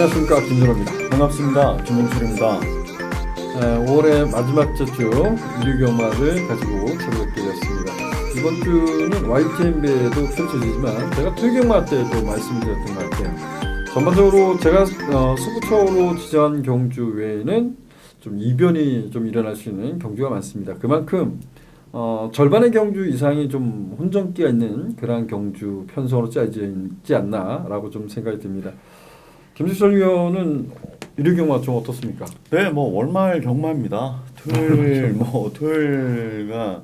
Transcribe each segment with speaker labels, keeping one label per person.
Speaker 1: 안녕하십니까, 김준호입니다.
Speaker 2: 반갑습니다. 김홍철입니다.
Speaker 1: 5월의 마지막 주 일요경마를 가지고 찾아뵙게 되었습니다. 이번 주는 YTN배에도 펼쳐지지만 제가 토요경마 때도 말씀드렸던 것 같아요. 전반적으로 제가 수부처로 지정한 경주 외에는 좀 이변이 좀 일어날 수 있는 경주가 많습니다. 그만큼 절반의 경주 이상이 좀 혼전기가 있는 그러한 경주 편성으로 짜여져 있지 않나라고 좀 생각이 듭니다. 김주철 위원은 일요경마 좀 어떻습니까?
Speaker 2: 네, 월말 경마입니다. 토요일가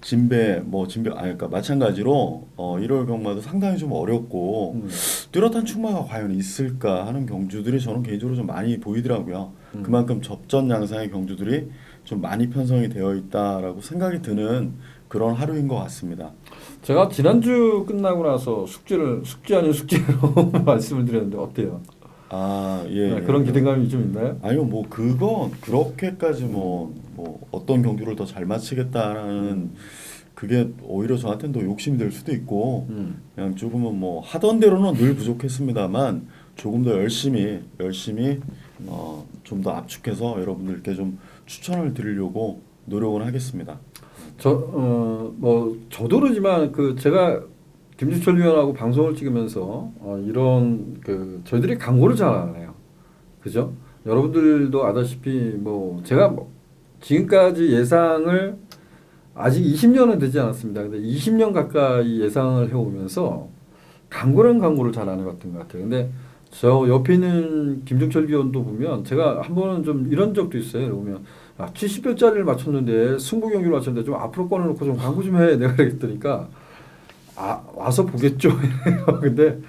Speaker 2: 그러니까 마찬가지로 일요일 경마도 상당히 좀 어렵고 뚜렷한 충마가 과연 있을까 하는 경주들이 저는 개인적으로 좀 많이 보이더라고요. 그만큼 접전 양상의 경주들이 좀 많이 편성이 되어 있다라고 생각이 드는 그런 하루인 것 같습니다.
Speaker 1: 제가 지난주 끝나고 나서 숙제 아닌 숙제로 말씀을 드렸는데 어때요?
Speaker 2: 예.
Speaker 1: 그런 기대감이 좀 있나요?
Speaker 2: 아니요, 그건 그렇게까지 어떤 경주를 더 잘 마치겠다라는 그게 오히려 저한테는 더 욕심이 될 수도 있고 그냥 조금은 하던 대로는 늘 부족했습니다만 조금 더 열심히 좀 더 압축해서 여러분들께 좀 추천을 드리려고 노력을 하겠습니다.
Speaker 1: 저도 그러지만 제가 김주철 위원하고 방송을 찍으면서 이런 저희들이 광고를 잘 안 해요. 그죠? 여러분들도 아다시피 제가 지금까지 예상을 아직 20년은 되지 않았습니다. 근데 20년 가까이 예상을 해오면서 광고를 잘 안 해봤던 것 같아요. 근데 저 옆에 있는 김종철 위원도 보면 제가 한 번은 좀 이런 적도 있어요. 보면 70별짜리를 맞췄는데 승부 경기를 맞췄는데 좀 앞으로 꺼내놓고 좀 광고 좀 해. 내가 그랬더니까 와서 보겠죠. 근데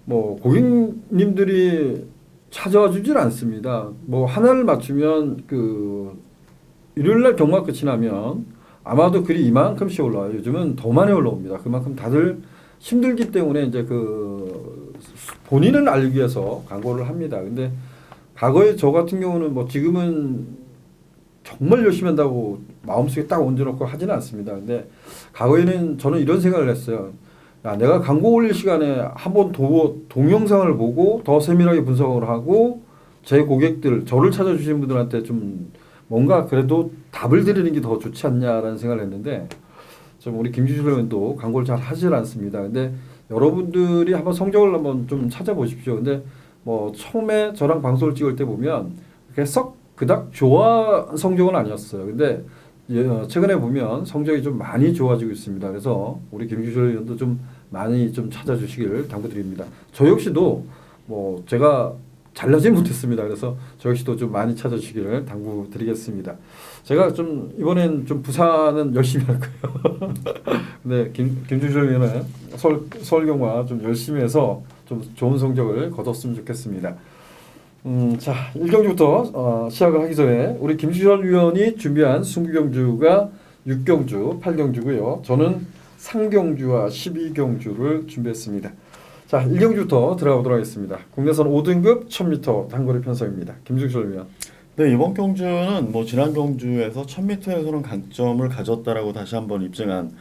Speaker 1: 고객님들이 찾아와 주질 않습니다. 하나를 맞추면 일요일날 경마 끝이 나면 아마도 글이 이만큼씩 올라와요. 요즘은 더 많이 올라옵니다. 그만큼 다들 힘들기 때문에 이제 본인을 알리기 위해서 광고를 합니다. 근데 과거에 저 같은 경우는 지금은 정말 열심히 한다고 마음속에 딱 얹어놓고 하지는 않습니다. 근데 과거에는 저는 이런 생각을 했어요. 내가 광고 올릴 시간에 한번 동영상을 보고 더 세밀하게 분석을 하고 제 고객들, 저를 찾아주신 분들한테 좀 뭔가 그래도 답을 드리는 게 더 좋지 않냐라는 생각을 했는데 좀 우리 김주철 의원도 광고를 잘 하질 않습니다. 근데 여러분들이 한번 성적을 한번 좀 찾아보십시오. 근데 처음에 저랑 방송을 찍을 때 보면 썩 그닥 좋아 성적은 아니었어요. 근데 최근에 보면 성적이 좀 많이 좋아지고 있습니다. 그래서 우리 김주철 의원도 좀 많이 좀 찾아주시길 당부드립니다. 저 역시도 제가 잘나진 못했습니다. 그래서 저 역시도 좀 많이 찾아주시기를 당부드리겠습니다. 제가 좀 이번엔 좀 부산은 열심히 할 거예요. 근데 김주철 의원은 서울경마 좀 열심히 해서 좀 좋은 성적을 거뒀으면 좋겠습니다. 자, 1경주부터 시작을 하기 전에 우리 김주철 위원이 준비한 승부경주가 6경주, 8경주고요. 저는 상경주와 12경주를 준비했습니다. 자, 1경주부터 들어가보도록 하겠습니다. 국내선 5등급 1000m 단거리 편성입니다. 김주철 위원.
Speaker 2: 네, 이번 경주는 지난 경주에서 1000m에서는 강점을 가졌다라고 다시 한번 입증한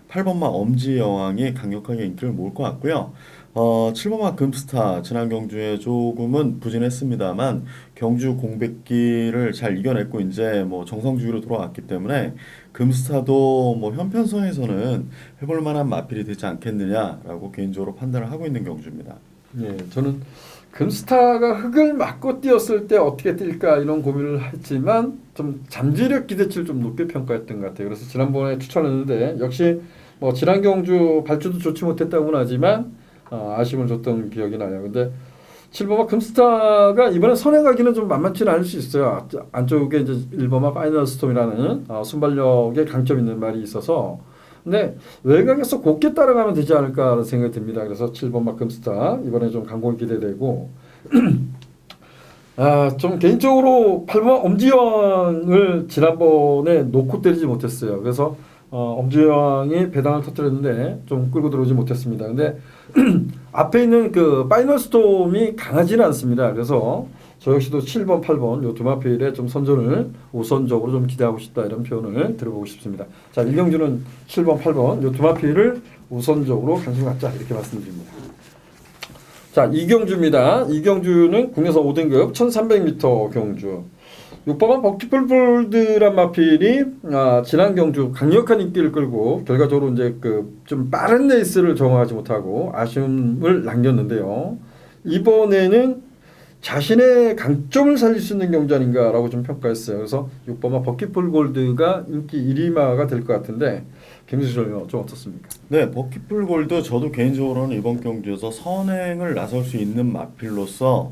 Speaker 2: 8번마 엄지여왕이 강력하게 인기를 모을 것 같고요. 7번마 금스타 지난 경주에 조금은 부진했습니다만 경주 공백기를 잘 이겨냈고 이제 정상주기로 돌아왔기 때문에 금스타도 현편성에서는 해볼 만한 마필이 되지 않겠느냐라고 개인적으로 판단을 하고 있는 경주입니다.
Speaker 1: 네, 저는 금스타가 흙을 맞고 뛰었을 때 어떻게 뛸까 이런 고민을 했지만 좀 잠재력 기대치를 좀 높게 평가했던 것 같아요. 그래서 지난번에 추천했는데 역시 지난 경주 발주도 좋지 못했다고는 하지만 아쉬움을 줬던 기억이 나요. 근데 7번마 금스타가 이번에 선행하기는 좀 만만치는 않을 수 있어요. 안쪽에 이제 1번마 파이널 스톰이라는 순발력에 강점 있는 말이 있어서 근데 외곽에서 곱게 따라가면 되지 않을까라는 생각이 듭니다. 그래서 7번마 금스타 이번에 좀 강공이 기대되고 좀 개인적으로 8번 엄지영을 지난번에 놓고 때리지 못했어요. 그래서 엄지영이 배당을 터뜨렸는데 좀 끌고 들어오지 못했습니다. 근데 앞에 있는 파이널 스톰이 강하지는 않습니다. 그래서 저 역시도 7번, 8번 요 두 마필에 좀 선전을 우선적으로 좀 기대하고 싶다 이런 표현을 들어보고 싶습니다. 자, 1경주는 7번, 8번 요 두 마필을 우선적으로 관심 갖자 이렇게 말씀드립니다. 자, 이경주입니다. 이경주는 국내선 5등급 1300m 경주. 6번은 버킷풀볼드란 마필이 지난 경주 강력한 인기를 끌고 결과적으로 이제 그 좀 빠른 레이스를 정하지 못하고 아쉬움을 남겼는데요. 이번에는 자신의 강점을 살릴 수 있는 경주 아닌가라고 좀 평가했어요. 그래서 6번은 버킷풀골드가 인기 1위마가 될 것 같은데 김수철 좀 어떻습니까?
Speaker 2: 네, 버킷풀 골드 저도 개인적으로는 이번 경주에서 선행을 나설 수 있는 마필로서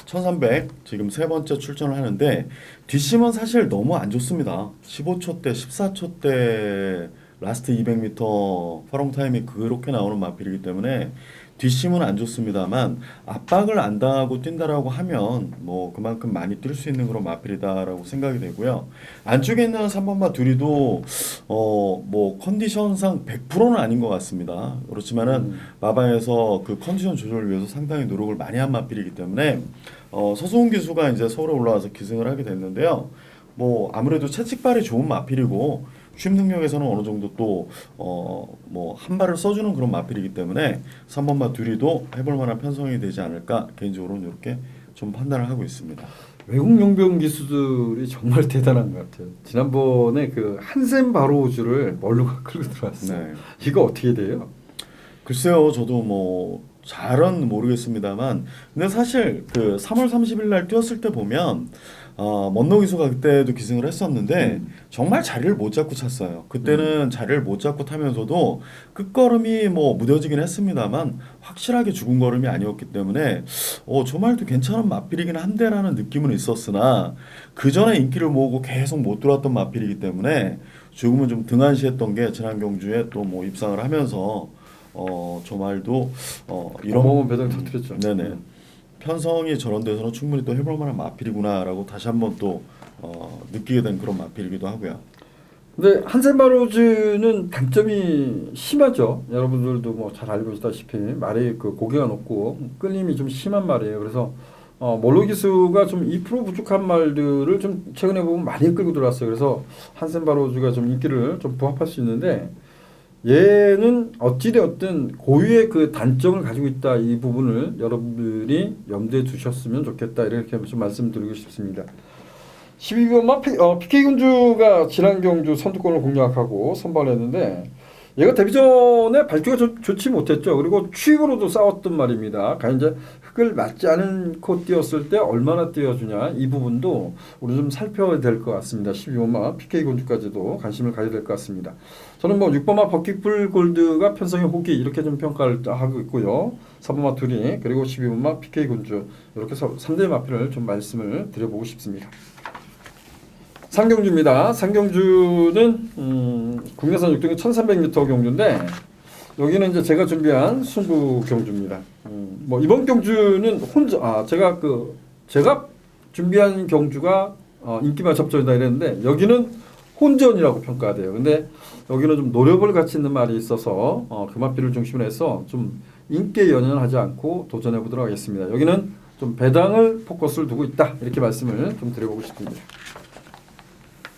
Speaker 2: 1300 지금 세 번째 출전을 하는데 뒷심은 사실 너무 안 좋습니다. 15초대, 14초대 라스트 200m 퍼롱 타임이 그렇게 나오는 마필이기 때문에 뒷심은 안 좋습니다만 압박을 안 당하고 뛴다라고 하면 뭐 그만큼 많이 뛸 수 있는 그런 마필이다라고 생각이 되고요. 안쪽에 있는 3번마 둘이도 뭐 컨디션상 100%는 아닌 것 같습니다. 그렇지만은 마방에서 그 컨디션 조절을 위해서 상당히 노력을 많이 한 마필이기 때문에 서수훈 기수가 이제 서울에 올라와서 기승을 하게 됐는데요. 뭐 아무래도 채찍발이 좋은 마필이고 쉼 능력에서는 어느 정도 또 뭐 한 발을 써주는 그런 마필이기 때문에 3번마 둘이도 해볼 만한 편성이 되지 않을까 개인적으로는 이렇게 좀 판단을 하고 있습니다.
Speaker 1: 외국 용병 기수들이 정말 대단한 것 같아요. 지난번에 그 한샘 바로우즈를 멀루가 끌고 들어왔어요.
Speaker 2: 네.
Speaker 1: 이거 어떻게 돼요?
Speaker 2: 글쎄요, 저도 뭐 잘은 모르겠습니다만, 근데 사실 그 3월 30일 날 뛰었을 때 보면 먼노 기수가 그때도 기승을 했었는데 정말 자리를 못 잡고 찼어요. 그때는 자리를 못 잡고 타면서도 끝걸음이 뭐 무뎌지긴 했습니다만 확실하게 죽은 걸음이 아니었기 때문에 저 말도 괜찮은 마필이긴 한데라는 느낌은 있었으나 그 전에 인기를 모으고 계속 못 들어왔던 마필이기 때문에 조금은 좀 등한시했던 게 지난 경주에 또 뭐 입상을 하면서 저 말도 이런
Speaker 1: 어마어마한 배당 터뜨렸죠.
Speaker 2: 네네. 편성이 저런 데서는 충분히 또 해볼 만한 마필이구나라고 다시 한번 또 느끼게 된 그런 마필이기도 하고요.
Speaker 1: 근데 한샘 바로우즈는 단점이 심하죠. 여러분들도 뭐 잘 알고 있다시피 말이 그 고개가 높고 끌림이 좀 심한 말이에요. 그래서 몰로 기수가 좀 2% 부족한 말들을 좀 최근에 보면 많이 끌고 들어왔어요. 그래서 한샘 바로우즈가 좀 인기를 좀 부합할 수 있는데 얘는 어찌되었든 고유의 그 단점을 가지고 있다. 이 부분을 여러분들이 염두에 두셨으면 좋겠다. 이렇게 좀 말씀드리고 싶습니다. 12번마 PK군주가 지난 경주 선두권을 공략하고 선발을 했는데 얘가 데뷔전에 발주가 좋지 못했죠. 그리고 추입으로도 싸웠던 말입니다. 과연 이제 흙을 맞지 않고 뛰었을 때 얼마나 뛰어주냐 이 부분도 우리 좀 살펴야 될 것 같습니다. 12번마 PK군주까지도 관심을 가져야 될 것 같습니다. 저는 뭐 6번마 버킷풀 골드가 편성의 호기 이렇게 좀 평가를 하고 있고요. 3번마 둘이 그리고 12번마 PK군주 이렇게 해서 3대 마필을 좀 말씀을 드려보고 싶습니다. 상경주입니다. 상경주는 국내선 6등급 1300m 경주인데 여기는 이제 제가 준비한 승부 경주입니다. 뭐 이번 경주는 혼자 제가 준비한 경주가 인기만 접전이다 이랬는데 여기는 혼전이라고 평가돼요. 근데 여기는 좀 노력을 같이 있는 말이 있어서 그 마필을 중심으로 해서 좀 인기에 연연하지 않고 도전해 보도록 하겠습니다. 여기는 좀 배당을 포커스를 두고 있다 이렇게 말씀을 좀 드려보고 싶습니다.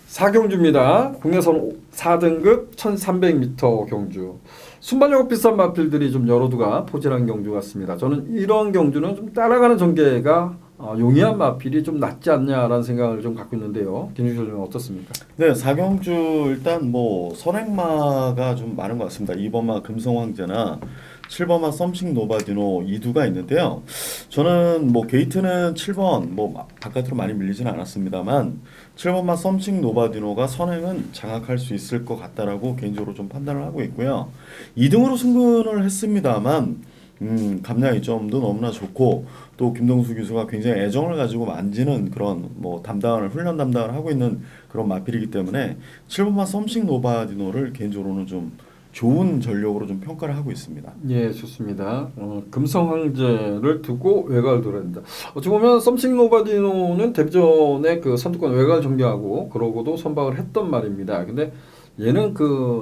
Speaker 1: 사경주입니다. 국내선 4등급 1300m 경주. 순발력 비싼 마필들이 좀 여러 두가 포진한 경주 같습니다. 저는 이런 경주는 좀 따라가는 전개가 용이한 마필이 좀 낫지 않냐라는 생각을 좀 갖고 있는데요. 김주철 님 어떻습니까?
Speaker 2: 네, 사경주 일단 뭐 선행마가 좀 많은 것 같습니다. 2번마 금성황제나 7번마 썸씽 노바디노 이 두가 있는데요. 저는 뭐 게이트는 7번 뭐 바깥으로 많이 밀리지는 않았습니다만 7번마 썸씽 노바디노가 선행은 장악할 수 있을 것 같다라고 개인적으로 좀 판단을 하고 있고요. 2등으로 승근을 했습니다만 감량 이점도 너무나 좋고 또 김동수 기수가 굉장히 애정을 가지고 만지는 그런 뭐 훈련 담당을 하고 있는 그런 마필이기 때문에 7번마 썸씽 노바디노를 개인적으로는 좀 좋은 전력으로 좀 평가를 하고 있습니다.
Speaker 1: 예, 좋습니다. 금성 황제를 두고 외곽을 돌아야 된다. 어찌 보면 썸씽 노바디노는 데뷔전에 그 선두권 외곽을 정리하고 그러고도 선박을 했던 말입니다. 근데 얘는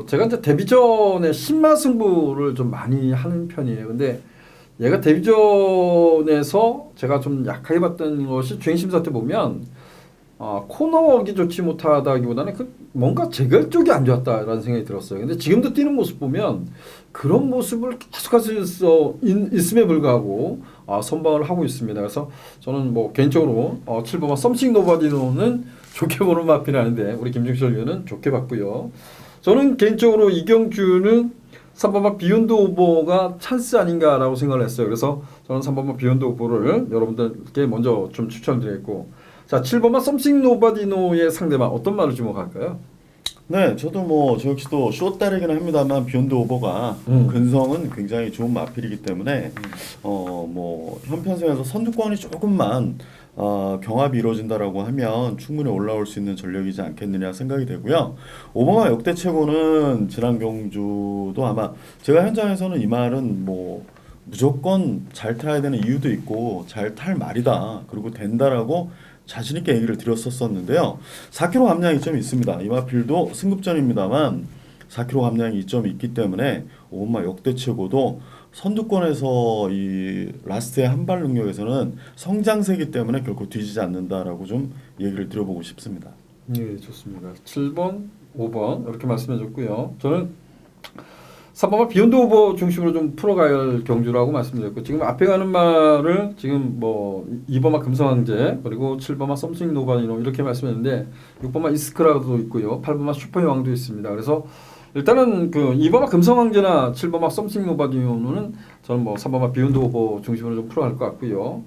Speaker 1: 제가 이제 데뷔전에 신마 승부를 좀 많이 하는 편이에요. 근데 얘가 데뷔전에서 제가 좀 약하게 봤던 것이 주행심사 때 보면 코너웍이 좋지 못하다기보다는 뭔가 제갈 쪽이 안 좋았다라는 생각이 들었어요. 근데 지금도 뛰는 모습 보면 그런 모습을 계속할 수 있음에 불구하고 선방을 하고 있습니다. 그래서 저는 뭐 개인적으로 7번마 썸씽 노바디노는 좋게 보는 마필이 아닌데 우리 김종철 위원은 좋게 봤고요. 저는 개인적으로 이경주는 3번마 비욘드 오버가 찬스 아닌가라고 생각을 했어요. 그래서 저는 3번마 비욘드 오버를 여러분들께 먼저 좀 추천드리겠고, 자 7번마 썸씽 노바디노의 상대방 어떤 말을 주목할까요?
Speaker 2: 네, 저도 뭐 저 역시도 쇼 따르기는 합니다만 비욘드 오버가 근성은 굉장히 좋은 마필이기 때문에 뭐 현편성에서 선두권이 조금만 경합이 이루어진다라고 하면 충분히 올라올 수 있는 전력이지 않겠느냐 생각이 되고요. 오버마 역대 최고는 지난 경주도 아마 제가 현장에서는 이 말은 뭐 무조건 잘 타야 되는 이유도 있고 잘 탈 말이다 그리고 된다라고 자신 있게 얘기를 드렸었는데요. 4km 감량이 이점이 있습니다. 이 마필도 승급전입니다만 4km 감량이 이점이 있기 때문에 오마 역대 최고도 선두권에서 이 라스트의 한발 능력에서는 성장세기 때문에 결코 뒤지지 않는다라고 좀 얘기를 드려보고 싶습니다.
Speaker 1: 네, 좋습니다. 7번, 5번 이렇게 말씀해줬고요. 저는 3번마 비욘드 오버 중심으로 좀 풀어가야 할 경주라고 말씀드렸고, 지금 앞에 가는 말을 지금 뭐 2번마 금성황제 그리고 7번마 썸씽 노바디노 이렇게 말씀했는데 6번마 이스크라도 있고요, 8번마 슈퍼여왕도 있습니다. 그래서 일단은 그 2번마 금성황제나 7번마 썸씽 노바디노는 저는 뭐 3번마 비욘드 오버 중심으로 좀 풀어갈 것 같고요.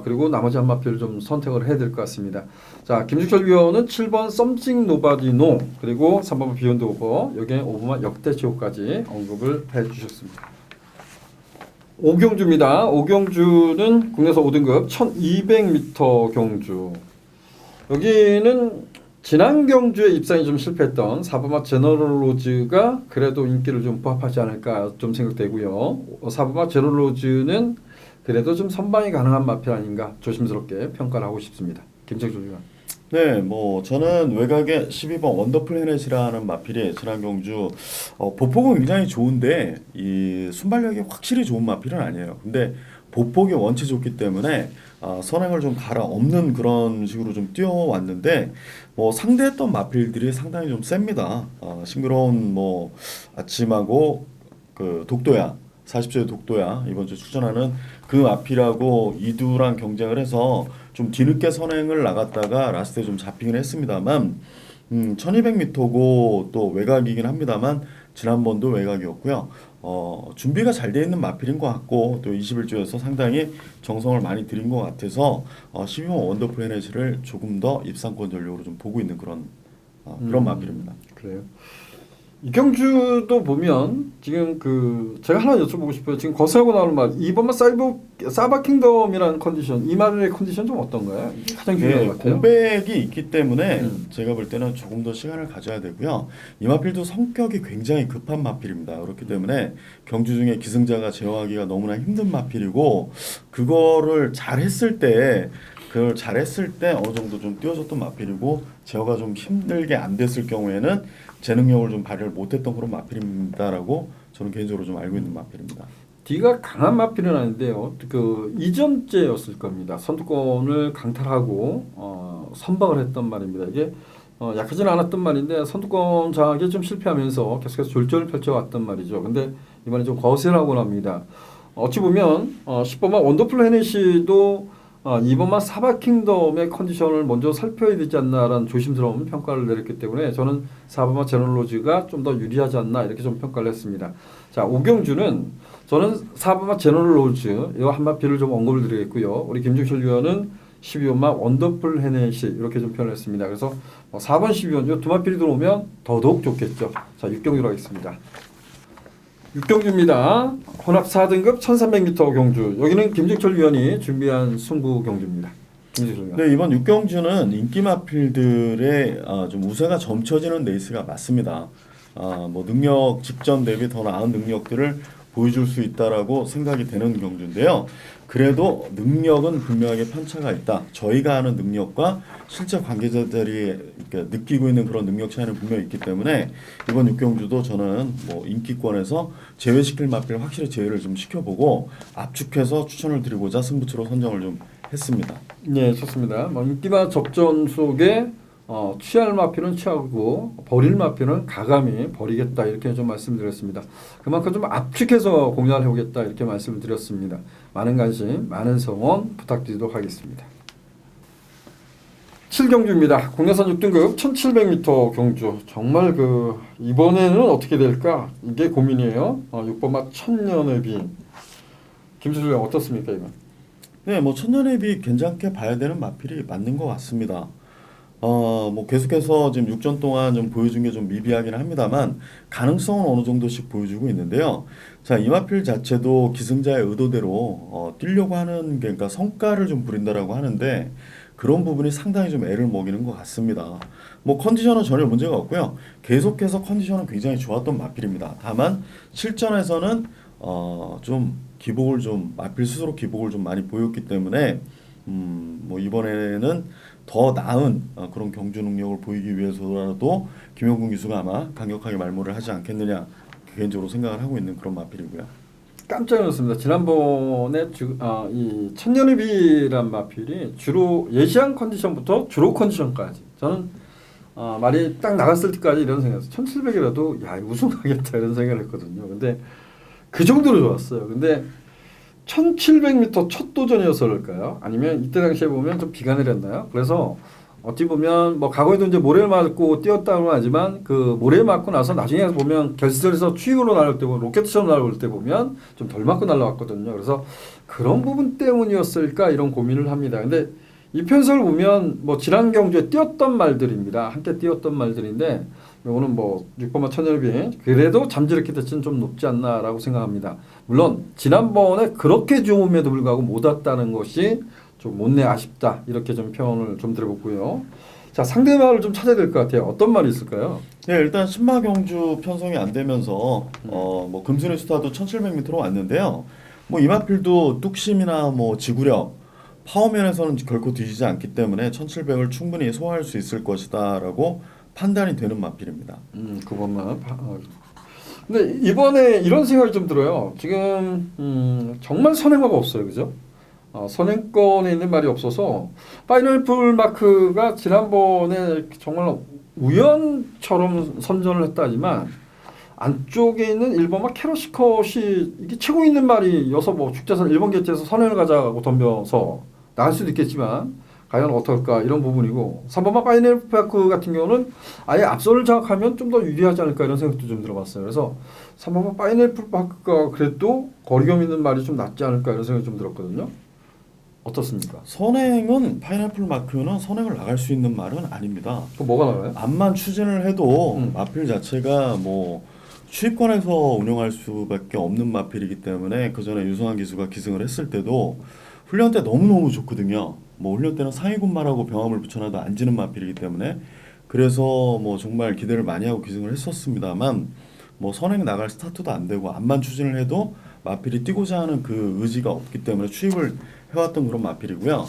Speaker 1: 그리고 나머지 한 마필을 좀 선택을 해야 될 것 같습니다. 자, 김주철 위원은 7번 썸씽 노바디노 그리고 3번 비욘드 오버, 여기에 5번만 역대 최고까지 언급을 해주셨습니다. 오경주입니다. 오경주는 국내에서 5등급 1200m 경주. 여기는 지난 경주에 입상이 좀 실패했던 4번마 제너럴로즈가 그래도 인기를 좀 부합하지 않을까 좀 생각되고요. 4번마 제너럴로즈는 그래도 좀 선방이 가능한 마필 아닌가 조심스럽게 평가를 하고 싶습니다. 김정주 위원.
Speaker 2: 네, 뭐 저는 외곽에 12번 원더풀 헤넷이라는 마필이 지난 경주 보폭은 굉장히 좋은데 이 순발력이 확실히 좋은 마필은 아니에요. 근데 보폭이 원체 좋기 때문에 선행을 좀 갈아엎는 그런 식으로 좀 뛰어왔는데 뭐 상대했던 마필들이 상당히 좀 셉니다. 싱그러운 뭐 아침하고 그 독도야 40조의 독도야 이번 주 출전하는 그 마필하고 이두랑 경쟁을 해서 좀 뒤늦게 선행을 나갔다가 라스트에 좀 잡히긴 했습니다만 1200m고 또 외곽이긴 합니다만 지난번도 외곽이었고요. 준비가 잘 돼 있는 마필인 것 같고 또 21조에서 상당히 정성을 많이 들인 것 같아서 12번 원더풀 헤네시를 조금 더 입상권 전력으로 좀 보고 있는 그런 마필입니다.
Speaker 1: 그래요. 이경주도 보면 지금 그 제가 하나 여쭤보고 싶어요. 지금 거세하고 나오는 말 2번만 사바 킹덤이라는 컨디션, 이 말의 컨디션 좀 어떤가요? 이게 가장 중요한 것 같아요.
Speaker 2: 공백이 있기 때문에 제가 볼 때는 조금 더 시간을 가져야 되고요. 이 마필도 성격이 굉장히 급한 마필입니다. 그렇기 때문에 경주 중에 기승자가 제어하기가 너무나 힘든 마필이고 그거를 잘했을 때 어느 정도 좀 띄워줬던 마필이고 제어가 좀 힘들게 안 됐을 경우에는 제 능력을 좀 발휘를 못했던 그런 마필입니다라고 저는 개인적으로 좀 알고 있는 마필입니다.
Speaker 1: D가 강한 마필은 아닌데요. 그 이전째였을 겁니다. 선두권을 강탈하고 선방을 했던 말입니다. 이게 약하지는 않았던 말인데 선두권 장악에 좀 실패하면서 계속해서 졸전을 펼쳐왔던 말이죠. 근데 이번에 좀 거세라고 합니다. 어찌 보면 10번만 원더풀 헤네시도 2번만 사바킹덤의 컨디션을 먼저 살펴야 되지 않나라는 조심스러운 평가를 내렸기 때문에 저는 4번만 제너럴로즈가 좀 더 유리하지 않나 이렇게 좀 평가를 했습니다. 자, 오경주는 저는 4번만 제너럴로즈 이거 한 마필을 좀 언급을 드리겠고요. 우리 김종철 위원은 12번만 원더풀 헤넷이 이렇게 좀 표현을 했습니다. 그래서 4번, 12번 이 두 마필이 들어오면 더더욱 좋겠죠. 자, 6경주로 하겠습니다. 6경주입니다. 혼합 4등급 1300m 경주. 여기는 김종철 위원이 준비한 승부 경주입니다.
Speaker 2: 네, 이번 6경주는 인기 마필들의 좀 우세가 점쳐지는 레이스가 맞습니다. 뭐 능력 직전 대비 더 나은 능력들을 보여줄 수 있다라고 생각이 되는 경주인데요. 그래도 능력은 분명하게 편차가 있다. 저희가 하는 능력과 실제 관계자들이 느끼고 있는 그런 능력 차이는 분명히 있기 때문에 이번 6경주도 저는 뭐 인기권에서 제외시킬 마필 확실히 제외를 좀 시켜보고 압축해서 추천을 드리고자 승부처로 선정을 좀 했습니다.
Speaker 1: 네, 좋습니다. 뭐 인기마 접전 속에 취할 마필은 취하고 버릴 마필은 가감히 버리겠다 이렇게 좀 말씀드렸습니다. 그만큼 좀 압축해서 공략을 해보겠다 이렇게 말씀을 드렸습니다. 많은 관심, 많은 성원 부탁드리도록 하겠습니다. 7경주입니다. 국내산 6등급 1700m 경주. 정말 이번에는 어떻게 될까? 이게 고민이에요. 6번마 천년의 비. 김수정 어떻습니까 이건?
Speaker 2: 네, 뭐 천년의 비 괜찮게 봐야 되는 마필이 맞는 것 같습니다. 뭐 계속해서 지금 6전 동안 좀 보여준 게 좀 미비하긴 합니다만 가능성은 어느 정도씩 보여주고 있는데요. 자, 이 마필 자체도 기승자의 의도대로 뛰려고 하는 그러니까 성과를 좀 부린다라고 하는데 그런 부분이 상당히 좀 애를 먹이는 것 같습니다. 뭐 컨디션은 전혀 문제가 없고요. 계속해서 컨디션은 굉장히 좋았던 마필입니다. 다만 실전에서는 좀 기복을 좀 마필 스스로 기복을 좀 많이 보였기 때문에 뭐 이번에는 더 나은 그런 경주 능력을 보이기 위해서라도 김영군 기수가 아마 강력하게 말모를 하지 않겠느냐 개인적으로 생각을 하고 있는 그런 마필이고요.
Speaker 1: 깜짝 놀랐습니다. 지난번에 이 천년의 비란 마필이 주로 예시한 컨디션부터 주로 컨디션까지 저는 말이 딱 나갔을 때까지 이런 생각했어요. 1700이라도 야 우승하겠다 이런 생각을 했거든요. 근데 그 정도로 좋았어요. 근데 1700m 첫 도전이어서 그럴까요? 아니면 이때 당시에 보면 좀 비가 내렸나요? 그래서 어찌 보면 뭐 과거에도 이제 모래를 맞고 뛰었다고 하지만 그 모래 맞고 나서 나중에 보면 결승선에서 추위로 날아올 때 보면 로켓처럼 날아올 때 보면 좀 덜 맞고 날아왔거든요. 그래서 그런 부분 때문이었을까 이런 고민을 합니다. 근데 이 편성을 보면 뭐 지난 경주에 뛰었던 말들입니다. 함께 뛰었던 말들인데 요거는 뭐 6번마 천연비 그래도 잠재력 기대치는 좀 높지 않나라고 생각합니다. 물론 지난번에 그렇게 좋음에도 불구하고 못 왔다는 것이 좀 못내 아쉽다 이렇게 좀 표현을 좀 드려보고요. 자 상대말을 좀 찾아야 될 것 같아요. 어떤 말이 있을까요?
Speaker 2: 네, 일단 신마 경주 편성이 안 되면서 뭐 금순의 스타도 1700m로 왔는데요. 뭐 이마필도 뚝심이나 뭐 지구력 파워면에서는 결코 뒤지지 않기 때문에 1700을 충분히 소화할 수 있을 것이다라고 판단이 되는 마필입니다.
Speaker 1: 그것만. 근데 이번에 이런 생각이 좀 들어요. 지금 정말 선행마가 없어요, 그죠? 선행권에 있는 말이 없어서 파이널풀 마크가 지난번에 정말 우연처럼 선전을 했다지만 안쪽에 있는 1번마 캐러시컷이 이게 치고 있는 말이어서 뭐 축제선 1번 개최에서 선행을 가자고 덤벼서 나갈 수도 있겠지만 과연 어떨까 이런 부분이고 3번마 파이널풀 마크 같은 경우는 아예 앞선을 장악하면 좀 더 유리하지 않을까 이런 생각도 좀 들어봤어요. 그래서 3번마 파이널풀 마크가 그래도 거리감 있는 말이 좀 낫지 않을까 이런 생각이 좀 들었거든요. 어떻습니까?
Speaker 2: 선행은 파인애플 마크는 선행을 나갈 수 있는 말은 아닙니다.
Speaker 1: 그럼 뭐가 나와요?
Speaker 2: 암만 추진을 해도
Speaker 1: 음.
Speaker 2: 마필 자체가 뭐 추위권에서 운영할 수밖에 없는 마필이기 때문에 그 전에 유성환 기수가 기승을 했을 때도 훈련 때 너무너무 좋거든요. 뭐 훈련 때는 상위군말하고 병함을 붙여놔도 안 지는 마필이기 때문에 그래서 뭐 정말 기대를 많이 하고 기승을 했었습니다만 뭐 선행 나갈 스타트도 안 되고 암만 추진을 해도 마필이 뛰고자 하는 그 의지가 없기 때문에 추입을 해왔던 그런 마필이고요.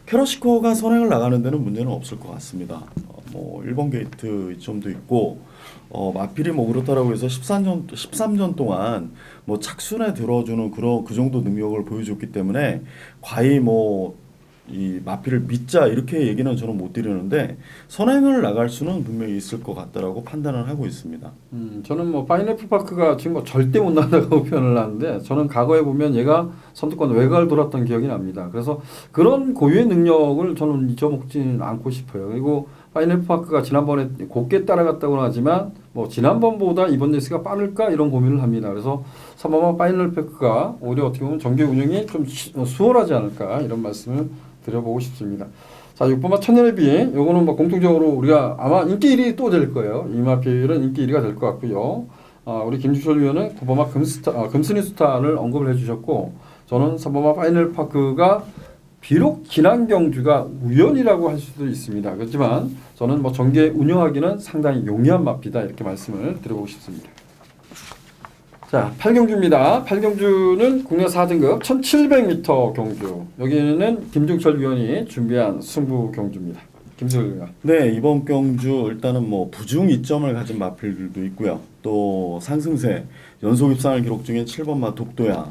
Speaker 2: 캐러시코가 선행을 나가는 데는 문제는 없을 것 같습니다. 뭐 1번 게이트 이점도 있고 마필이 뭐 그렇다라고 해서 13전 동안 뭐 착순에 들어주는 그 정도 능력을 보여줬기 때문에 과히 뭐 이 마필을 믿자 이렇게 얘기는 저는 못 드리는데 선행을 나갈 수는 분명히 있을 것 같다라고 판단을 하고 있습니다.
Speaker 1: 저는 뭐 파인애플 파크가 지금 뭐 절대 못 나간다고 표현을 하는데 저는 과거에 보면 얘가 선두권 외곽을 돌았던 기억이 납니다. 그래서 그런 고유의 능력을 저는 잊어먹지는 않고 싶어요. 그리고 파인애플 파크가 지난번에 곱게 따라갔다고는 하지만 뭐 지난번보다 이번 레이스가 빠를까 이런 고민을 합니다. 그래서 3번마 파이널 파크가 오히려 어떻게 보면 정규 운영이 좀 수월하지 않을까 이런 말씀을 드려보고 싶습니다. 자, 6번마 천년의 비 요거는 뭐 공통적으로 우리가 아마 인기 1위 또 될 거예요. 이 마필은 인기 1위가 될 것 같고요. 우리 김주철 위원은 9번마 금순위 스타를 언급을 해주셨고 저는 3번마 파이널 파크가 비록 지난 경주가 우연이라고 할 수도 있습니다. 그렇지만 저는 뭐 정계 운영하기는 상당히 용이한 마피다 이렇게 말씀을 드려보고 싶습니다. 자, 8경주입니다. 8경주는 국내 4등급 1700m 경주. 여기는 김종철 위원이 준비한 승부 경주입니다. 김철 위원.
Speaker 2: 네, 이번 경주 일단은 뭐 부중 이점을 가진 마필들도 있고요. 또 상승세 연속 입상을 기록 중인 7번마 독도야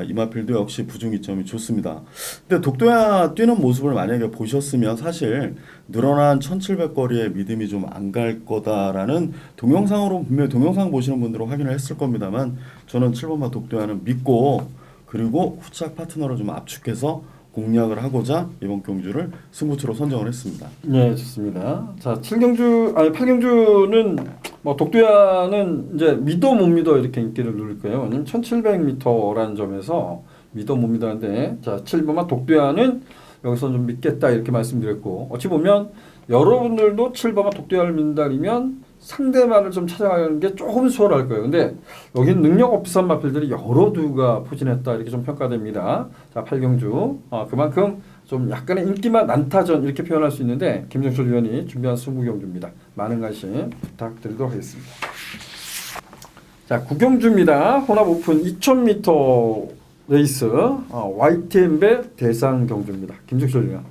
Speaker 2: 이마필도 역시 부중 이점이 좋습니다. 근데 독도야 뛰는 모습을 만약에 보셨으면 사실 늘어난 1700거리의 믿음이 좀 안 갈 거다라는 동영상으로 분명히 동영상 보시는 분들은 확인을 했을 겁니다만 저는 7번마 독도야는 믿고 그리고 후착 파트너를 좀 압축해서 공략을 하고자 이번 경주를 승부처로 선정을 했습니다.
Speaker 1: 네, 좋습니다. 자, 8경주는 뭐 독도야는 이제 믿어 못 믿어 이렇게 인기를 누릴 거예요. 왜냐면 1700m라는 점에서 믿어 못 믿어는데 자, 7번마 독도야는 여기서 좀 믿겠다 이렇게 말씀드렸고 어찌 보면 여러분들도 7번마 독도야를 믿는다면 상대마를 좀 찾아가는 게 조금 수월할 거예요. 근데 여기는 능력 없이선 마필들이 여러 두가 포진했다 이렇게 좀 평가됩니다. 자, 8경주 그만큼 좀 약간의 인기만 난타전 이렇게 표현할 수 있는데 김정철 위원이 준비한 승부경주입니다. 많은 관심 부탁드리도록 하겠습니다. 자, 9경주입니다. 혼합 오픈 2000m 레이스 YTM배 대상 경주입니다. 김정철 위원.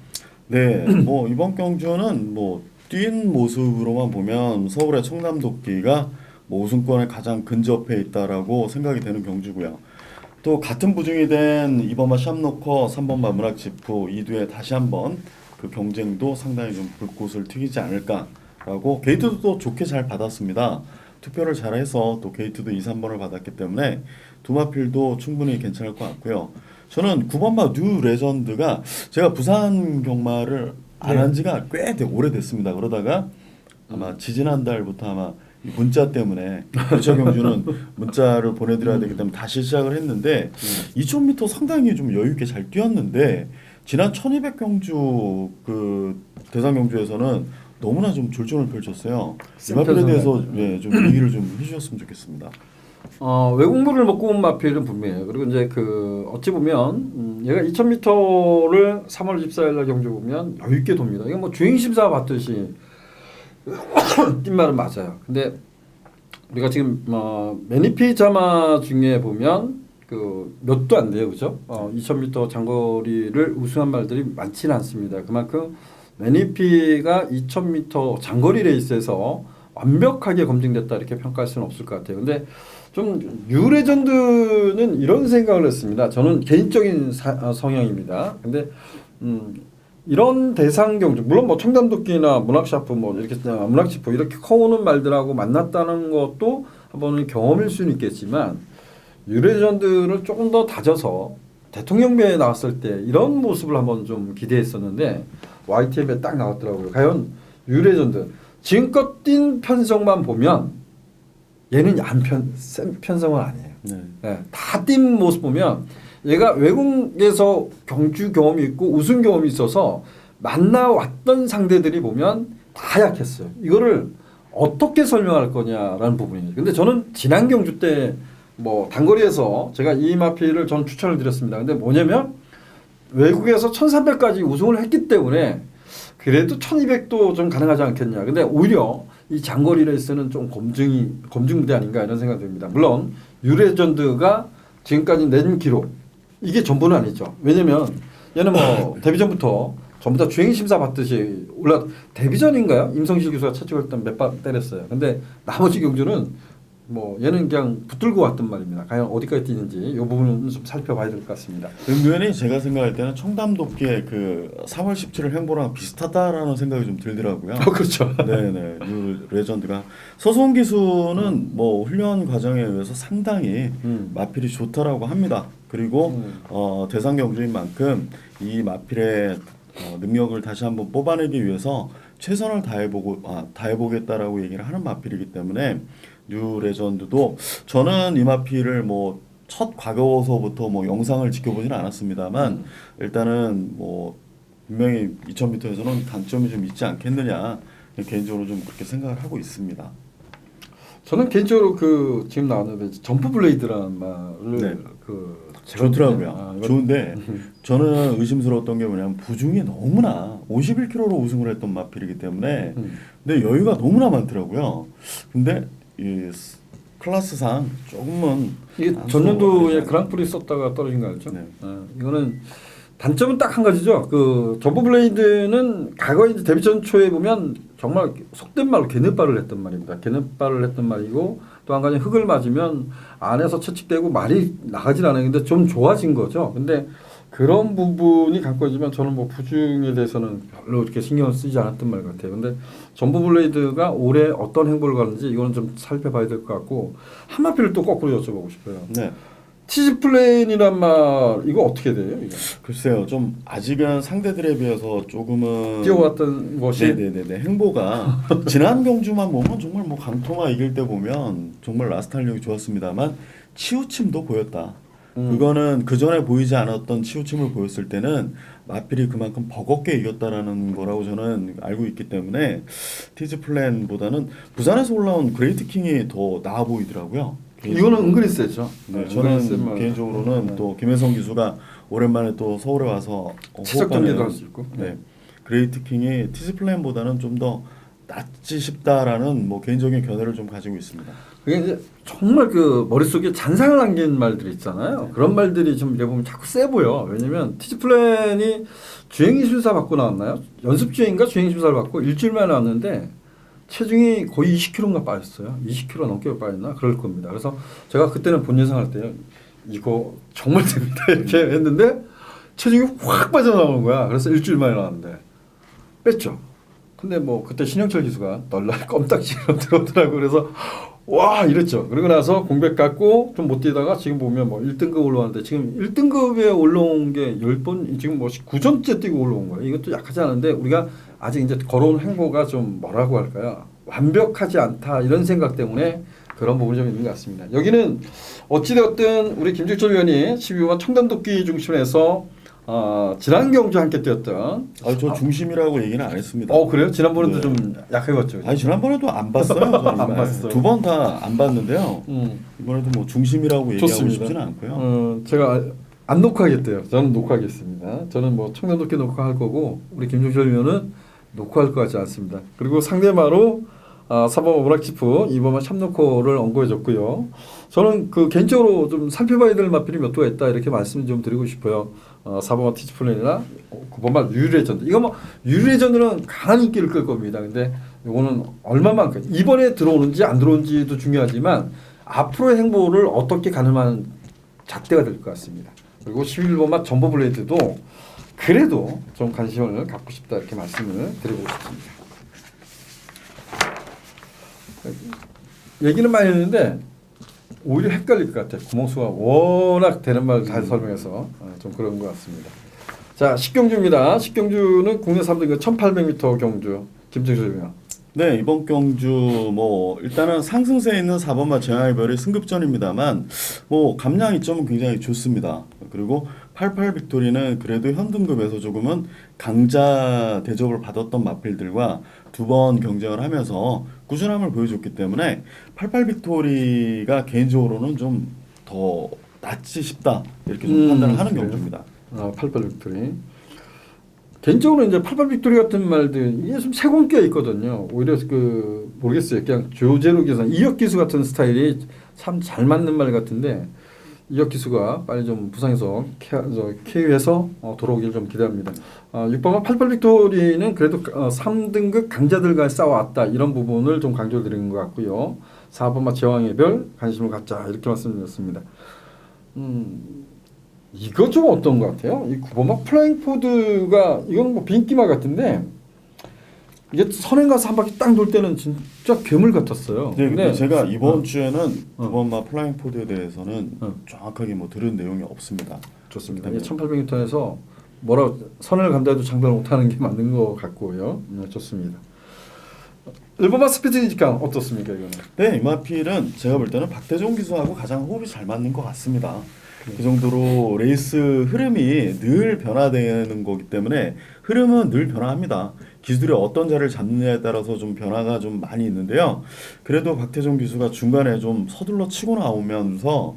Speaker 2: 네, 뭐 이번 경주는 뭐 뛴 모습으로만 보면 서울의 청담도끼가 뭐 우승권에 가장 근접해 있다라고 생각이 되는 경주고요. 또 같은 부중이 된 2번마 샵노커, 3번마 문학지프 2두에 다시 한번 그 경쟁도 상당히 좀 불꽃을 튀기지 않을까라고 게이트도 또 좋게 잘 받았습니다. 투표를 잘해서 또 게이트도 2, 3번을 받았기 때문에 두 마필도 충분히 괜찮을 것 같고요. 저는 9번마 뉴 레전드가 제가 부산 경마를 안 한 지가 꽤 오래됐습니다. 그러다가 아마 지지난달부터 아마 이 문자 때문에 부처 경주는 문자를 보내드려야 되기 때문에 다시 시작을 했는데 2000m 상당히 좀 여유 있게 잘 뛰었는데 지난 1200 경주 그 대상 경주에서는 너무나 좀 졸전을 펼쳤어요. 이 마필에 대해서 좀 얘기를 좀 해주셨으면 좋겠습니다.
Speaker 1: 외국물을 먹고 온 마필은 분명해요. 그리고 이제 그 어찌 보면 얘가 2000m를 3월 24일 날 경주 보면 여유 있게 돕니다. 이거 뭐 주행 심사 받듯이 뛴 말은 맞아요. 근데 우리가 지금 매니피 자마 중에 보면 그 몇도 안 돼요, 그죠? 2000m 장거리를 우승한 말들이 많지는 않습니다. 그만큼 매니피가 2000m 장거리 레이스에서 완벽하게 검증됐다 이렇게 평가할 수는 없을 것 같아요. 근데 좀 뉴레전드는 이런 생각을 했습니다. 저는 개인적인 성향입니다. 근데 이런 대상 경주 물론 뭐 청담도끼나 문학샤프 뭐 이렇게 문학지프 이렇게 커오는 말들하고 만났다는 것도 한번은 경험일 수는 있겠지만 뉴레전드를 조금 더 다져서 대통령배에 나왔을 때 이런 모습을 한번 좀 기대했었는데 YTM에 딱 나왔더라고요. 과연 뉴레전드 지금껏 뛴 편성만 보면 얘는 센 편성은 아니에요. 네, 다 뛴 모습 보면 얘가 외국에서 경주 경험이 있고 우승 경험이 있어서 만나왔던 상대들이 보면 다 약했어요. 이거를 어떻게 설명할 거냐라는 부분이에요. 근데 저는 지난 경주 때 뭐 단거리에서 제가 이 마필을 전 추천을 드렸습니다. 근데 뭐냐면 외국에서 1300까지 우승을 했기 때문에 그래도 1200도 좀 가능하지 않겠냐. 근데 오히려 이 장거리 레이스는 좀 검증 무대 아닌가 이런 생각이 듭니다. 물론 유레전드가 지금까지 낸 기록 이게 전부는 아니죠. 왜냐면 얘는 뭐 데뷔전부터 전부 다 주행 심사 받듯이 데뷔전인가요? 임성실 교수가 채찍을 몇 방 때렸어요. 근데 나머지 경주는 뭐 얘는 그냥 붙들고 왔단 말입니다. 과연 어디까지 뛰는지 이 부분은 좀 살펴봐야 될 것 같습니다.
Speaker 2: 은근히 제가 생각할 때는 청담도끼의 그 3월 17일 행보랑 비슷하다라는 생각이 좀 들더라고요.
Speaker 1: 그렇죠.
Speaker 2: 네네. 이 레전드가 서수원 기수는 뭐 훈련 과정에 의해서 상당히 마필이 좋다라고 합니다. 그리고 대상 경주인 만큼 이 마필의 능력을 다시 한번 뽑아내기 위해서 최선을 다해보겠다라고 얘기를 하는 마필이기 때문에 뉴 레전드도 저는 이 마필을 뭐 첫 과거서부터 뭐 영상을 지켜보지는 않았습니다만 일단은 뭐 분명히 2000m에서는 강점이 좀 있지 않겠느냐 개인적으로 좀 그렇게 생각을 하고 있습니다.
Speaker 1: 저는 개인적으로 그 지금 나오는 점프 블레이드라는 말을
Speaker 2: 좋더라고요. 좋은데 저는 의심스러웠던 게 뭐냐면 부중이 너무나 51kg로 우승을 했던 마필이기 때문에 근데 여유가 너무나 많더라고요. 근데 이 클래스상 조금은
Speaker 1: 이게 전년도에 그랑프리 썼다가 떨어진 거 알죠?
Speaker 2: 네.
Speaker 1: 이거는 단점은 딱 한 가지죠. 그 점프 블레이드는 과거에 데뷔전 초에 보면 정말 속된 말로 개넷발을 했던 말입니다. 개넷발을 했던 말이고 또 한 가지 흙을 맞으면 안에서 채찍대고 말이 나가질 않아요. 근데 좀 좋아진 거죠. 근데 그런 부분이 가까워지면 저는 뭐 부중에 대해서는 별로 이렇게 신경을 쓰지 않았던 말 같아요. 근데 전부 블레이드가 올해 어떤 행보를 가는지 이거는 좀 살펴봐야 될 것 같고 한마디를 또 거꾸로 여쭤보고 싶어요.
Speaker 2: 네.
Speaker 1: 티즈 플랜이란 말 이거 어떻게 돼요? 이거?
Speaker 2: 글쎄요, 좀 아직은 상대들에 비해서 조금은
Speaker 1: 뛰어왔던 것이
Speaker 2: 네네네 행보가 지난 경주만 보면 정말 뭐 강토마 이길 때 보면 정말 라스트 활력이 좋았습니다만 치우침도 보였다. 그거는 그 전에 보이지 않았던 치우침을 보였을 때는 마필이 그만큼 버겁게 이겼다라는 거라고 저는 알고 있기 때문에 티즈 플랜보다는 부산에서 올라온 그레이트 킹이 더 나아 보이더라고요.
Speaker 1: 이거는 은근히 세죠.
Speaker 2: 네,
Speaker 1: 은근히 센
Speaker 2: 저는
Speaker 1: 말.
Speaker 2: 개인적으로는
Speaker 1: 네.
Speaker 2: 또 김혜성 기수가 오랜만에 또 서울에 와서
Speaker 1: 치적 경기도 할 수 있고.
Speaker 2: 네, 그레이트 킹이 티즈 플랜보다는 좀 더 낫지 싶다라는 뭐 개인적인 견해를 좀 가지고 있습니다.
Speaker 1: 그게 이제 정말 그 머릿속에 잔상을 남긴 말들이 있잖아요. 그런 말들이 좀 이래 보면 자꾸 세 보여. 왜냐면 티즈 플랜이 주행이 심사 받고 나왔나요? 연습 주행인가 주행 심사를 받고 일주일 만에 나왔는데 체중이 거의 20kg가 빠졌어요. 20kg 넘게 빠졌나? 그럴 겁니다. 그래서 제가 그때는 본 예상할 때요. 이거 정말 됩니다. 이렇게 했는데 체중이 확 빠져나오는 거야. 그래서 일주일 만에 나왔는데 뺐죠. 근데 뭐 그때 신영철 기수가 널날 껌딱지로 들어오더라고. 그래서 와 이랬죠. 그러고 나서 공백 갖고 좀 못 뛰다가 지금 보면 뭐 1등급 올라왔는데 지금 1등급에 올라온 게 10번 지금 뭐 9점째 뛰고 올라온 거예요. 이것도 약하지 않은데 우리가 아직 이제 걸어온 행보가 좀 뭐라고 할까요? 완벽하지 않다 이런 생각 때문에 그런 부분이 좀 있는 것 같습니다. 여기는 어찌되었든 우리 김주철 위원이 12번 청담도끼 중심에서 지난 경주 함께 뛰었던
Speaker 2: 저 중심이라고 얘기는 안 했습니다.
Speaker 1: 그래요? 지난번에도
Speaker 2: 네.
Speaker 1: 좀 약하게 봤죠.
Speaker 2: 아니 지난번에도 안 봤어요. 저는.
Speaker 1: 안 봤어요.
Speaker 2: 두 번 다 안 봤는데요. 이번에도 뭐 중심이라고 얘기하고
Speaker 1: 좋습니다.
Speaker 2: 싶지는 않고요.
Speaker 1: 제가 안 녹화하겠대요. 저는 녹화하겠습니다. 저는 뭐 청년도끼 녹화할 거고 우리 김종철 위원은 녹화할 것 같지 않습니다. 그리고 상대마로 4번 오락치프 2번만 참놓고를 언급해줬고요. 저는 그 개인적으로 좀 살펴봐야 될 마필이 몇 도가 있다 이렇게 말씀 좀 드리고 싶어요. 4번만 티즈플랜이나 9번만 유리레전드. 이거 뭐 유리레전드는 강한 인기를 끌 겁니다. 근데 이거는 얼마만큼 이번에 들어오는지 안 들어오는지도 중요하지만 앞으로의 행보를 어떻게 가늠하는 잣대가 될 것 같습니다. 그리고 11번만 점버 블레이드도 그래도 좀 관심을 갖고 싶다 이렇게 말씀을 드리고 싶습니다. 얘기는 많이 했는데 오히려 헷갈릴 것 같아요. 구멍수가 워낙 되는 말 다 설명해서 좀 그런 것 같습니다. 자, 10경주입니다. 10경주는 국내 3등급 1800m 경주 김정철이요.
Speaker 2: 네, 이번 경주 뭐 일단은 상승세에 있는 4번마 재앙의 별이 승급전입니다만 뭐 감량 이점은 굉장히 좋습니다. 그리고 88 빅토리는 그래도 현등급에서 조금은 강자 대접을 받았던 마필들과 두 번 경쟁을 하면서 꾸준함을 보여줬기 때문에 88 빅토리가 개인적으로는 좀 더 낫지 싶다 이렇게 좀 판단을 하는
Speaker 1: 그래요?
Speaker 2: 경주입니다.
Speaker 1: 88 빅토리. 개인적으로 이제 88 빅토리 같은 말들 이게 좀 세공기가 있거든요. 오히려 그 모르겠어요. 그냥 조제로 기선 이혁 기수 같은 스타일이 참 잘 맞는 말 같은데 이혁 기수가 빨리 좀 부상해서 KU에서 돌아오길 좀 기대합니다. 6번은 88 빅토리는 그래도 3등급 강자들과 싸워왔다 이런 부분을 좀 강조드리는 것 같고요. 4번마 제왕의 별 관심을 갖자 이렇게 말씀드렸습니다. 이거 좀 어떤 것 같아요? 이 9번마 플라잉 포드가 이건 뭐 빈기마 같은데 이게 선행 가서 한 바퀴 딱 돌 때는 진짜 괴물 같았어요.
Speaker 2: 네, 근데 제가 이번 주에는
Speaker 1: 어.
Speaker 2: 9번마 플라잉 포드에 대해서는 정확하게 뭐 들은 내용이 없습니다.
Speaker 1: 좋습니다. 1800m에서 뭐라 선을 감다해도 장담을 못하는 게 맞는 것 같고요. 좋습니다. 1번마 스피드 직강 어떻습니까 이거는?
Speaker 2: 네, 이마필은 제가 볼 때는 박대종 기수하고 가장 호흡이 잘 맞는 것 같습니다. 그 정도로 레이스 흐름이 늘 변화되는 거기 때문에 흐름은 늘 변화합니다. 기술이 어떤 자리를 잡느냐에 따라서 좀 변화가 좀 많이 있는데요. 그래도 박태종 기수가 중간에 좀 서둘러 치고 나오면서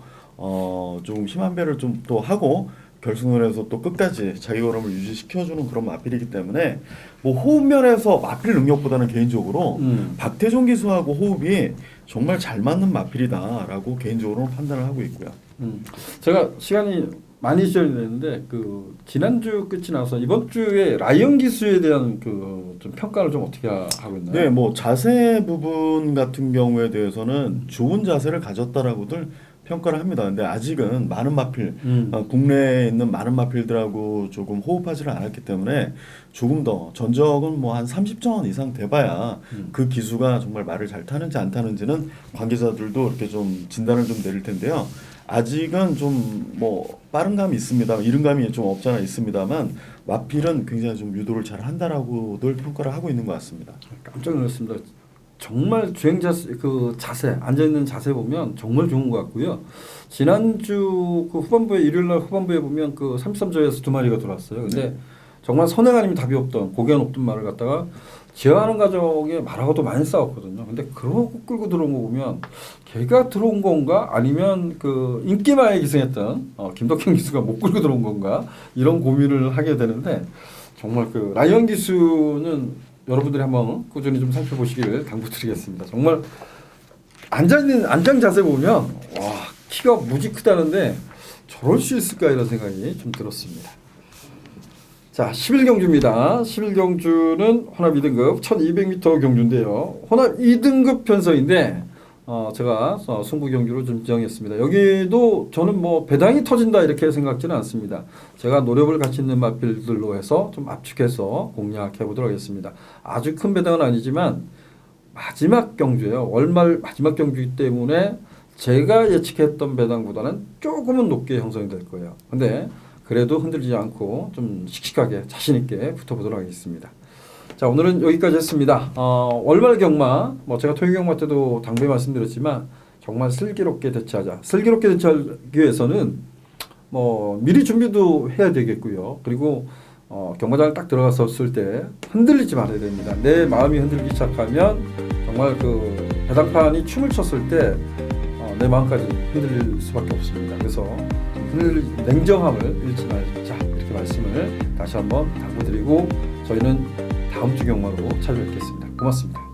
Speaker 2: 조금 힘한 배를 좀 또 하고 결승을 해서 또 끝까지 자기 걸음을 유지시켜주는 그런 마필이기 때문에 뭐 호흡 면에서 마필 능력보다는 개인적으로 박태종 기수하고 호흡이 정말 잘 맞는 마필이다라고 개인적으로 판단을 하고 있고요.
Speaker 1: 제가 시간이 많이 시전이 됐는데 그 지난주 끝이 나서 이번 주에 라이언 기수에 대한 그 좀 평가를 좀 어떻게 하고 있나요?
Speaker 2: 네, 뭐 자세 부분 같은 경우에 대해서는 좋은 자세를 가졌다라고들 평가를 합니다. 근데 아직은 많은 마필, 국내에 있는 많은 마필들하고 조금 호흡하지를 않았기 때문에 조금 더 전적은 뭐 한 30전 이상 돼봐야 그 기수가 정말 말을 잘 타는지 안 타는지는 관계자들도 이렇게 좀 진단을 좀 내릴 텐데요. 아직은 좀 뭐 빠른 감이 있습니다. 이른 감이 좀 없잖아 있습니다만 마필은 굉장히 좀 유도를 잘 한다라고들 평가를 하고 있는 것 같습니다.
Speaker 1: 깜짝 놀랐습니다. 정말 주행 자세 그 자세 앉아 있는 자세 보면 정말 좋은 것 같고요. 지난주 그 후반부에 일요일 날 후반부에 보면 그 33조에서 두 마리가 들어왔어요. 근데 정말 선행 아니면 답이 없던 고개 높던 말을 갖다가 제어하는 과정에 말하고도 많이 싸웠거든요. 근데 그러고 끌고 들어온 거 보면 걔가 들어온 건가 아니면 그 인기마에 기승했던 김덕현 기수가 못 끌고 들어온 건가 이런 고민을 하게 되는데 정말 그 라이언 기수는 여러분들이 한번 꾸준히 좀 살펴보시기를 당부드리겠습니다. 정말 앉아있는 안장 자세 보면 와 키가 무지 크다는데 저럴 수 있을까 이런 생각이 좀 들었습니다. 자 11경주입니다. 11경주는 혼합 2등급 1200m 경주인데요. 혼합 2등급 편성인데 제가 승부 경주로 좀 정했습니다. 여기도 저는 뭐 배당이 터진다 이렇게 생각지는 않습니다. 제가 노력을 같이 있는 마필들로 해서 좀 압축해서 공략해 보도록 하겠습니다. 아주 큰 배당은 아니지만 마지막 경주예요. 월말 마지막 경주이기 때문에 제가 예측했던 배당보다는 조금은 높게 형성이 될 거예요. 근데 그래도 흔들리지 않고 좀 씩씩하게 자신 있게 붙어보도록 하겠습니다. 자 오늘은 여기까지 했습니다. 월말 경마 뭐 제가 토요 경마 때도 당부에 말씀드렸지만 정말 슬기롭게 대처하자. 슬기롭게 대처하기 위해서는 뭐 미리 준비도 해야 되겠고요. 그리고 경마장을 딱 들어갔었을 때 흔들리지 말아야 됩니다. 내 마음이 흔들리기 시작하면 정말 그 배당판이 춤을 췄을 때 내 마음까지 흔들릴 수밖에 없습니다. 그래서 냉정함을 잃지 말자 이렇게 말씀을 다시 한번 당부드리고 저희는 다음 주 경마로 찾아뵙겠습니다. 고맙습니다.